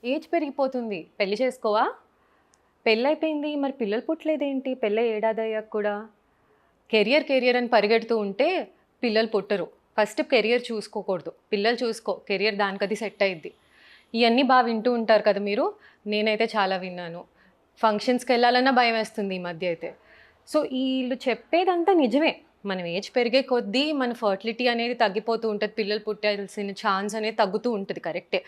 Age పెరిగిపోతుంది. పెళ్లి చేసుకోవా? పెళ్లయిపోయింది. మరి పిల్లలు పుట్టలేదేంటి? పెళ్ళై ఏడాది అయ్యాక కూడా? కెరియర్ అని పరిగెడుతూ ఉంటే పిల్లలు పుట్టరు. First career చూసుకోకూడదు. పిల్లలు చూసుకో. కెరియర్ దానికది సెట్ అయ్యిద్ది. ఇయన్నీ వింటూ ఉంటారు కదా మీరు. నేనైతే చాలా విన్నాను. ఫంక్షన్స్‌కెళ్ళాలన్నా భయమేస్తుంది ఈ మధ్య అయితే. సో, ఈళ్ళు చెప్పేదంతా నిజమే. మనం ఏజ్ పెరిగే కొద్దీ మన ఫర్టిలిటీ అనేది తగ్గిపోతూ ఉంటది. పిల్లలు పుట్టాల్సిన ఛాన్స్ అనేది తగ్గుతూ ఉంటది. కరెక్టే.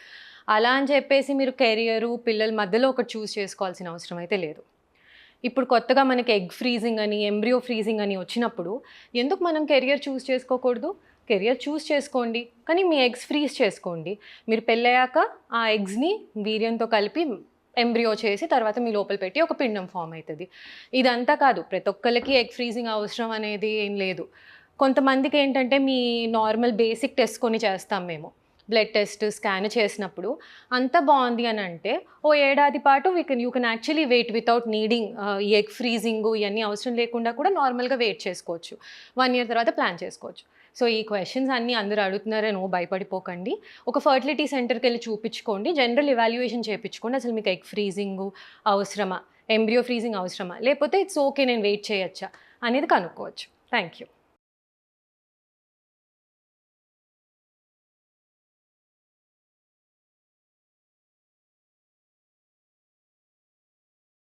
అలా అని చెప్పేసి మీరు కెరియరు, పిల్లల మధ్యలో ఒకటి చూజ్ చేసుకోవాల్సిన అవసరం అయితే లేదు. ఇప్పుడు కొత్తగా మనకి ఎగ్ ఫ్రీజింగ్ అని, ఎంబ్రియో ఫ్రీజింగ్ అని వచ్చినప్పుడు ఎందుకు మనం కెరియర్ చూజ్ చేసుకోకూడదు? కెరియర్ చూజ్ చేసుకోండి. కానీ మీ ఎగ్స్ ఫ్రీజ్ చేసుకోండి. మీరు పెళ్ళయ్యాక ఆ ఎగ్స్‌ని వీర్యంతో కలిపి ఎంబ్రియో చేసి తర్వాత మీ లోపల పెట్టి ఒక పిండం ఫార్మ్ అయితది. ఇదంతా కాదు. ప్రతి ఒక్కళ్ళకి ఎగ్ ఫ్రీజింగ్ అవసరం అనేది ఏం లేదు. కొంతమందికేంటంటే మీ నార్మల్ బేసిక్ టెస్ట్ కొన్ని చేస్తాం మేము. బ్లడ్ టెస్ట్, స్కాన్ చేసినప్పుడు అంతా బావుంది అనంటే, ఓ ఏడాది పాటు you can actually wait without needing ఈ ఎగ్ ఫ్రీజింగు ఇయన్నీ అవసరం లేకుండా కూడా నార్మల్‌గా వెయిట్ చేసుకోవచ్చు. 1 ఇయర్ తర్వాత ప్లాన్ చేసుకోవచ్చు. సో, ఈ క్వెషన్స్ అన్నీ అందరూ అడుగుతున్నారని భయపడిపోకండి. ఒక ఫర్టిలిటీ సెంటర్‌కెళ్ళి చూపిచ్చుకోండి. జనరల్ ఎవాల్యుయేషన్ చేపిచ్చుకోండి. అసలు మీకు ఎగ్ ఫ్రీజింగు అవసరమా? ఎంబ్రియో ఫ్రీజింగ్ అవసరమా? లేపోతే ఇట్స్ ఓకే నేను వెయిట్ చేయొచ్చా? అనేది కనుక్కోవచ్చు. Thank you.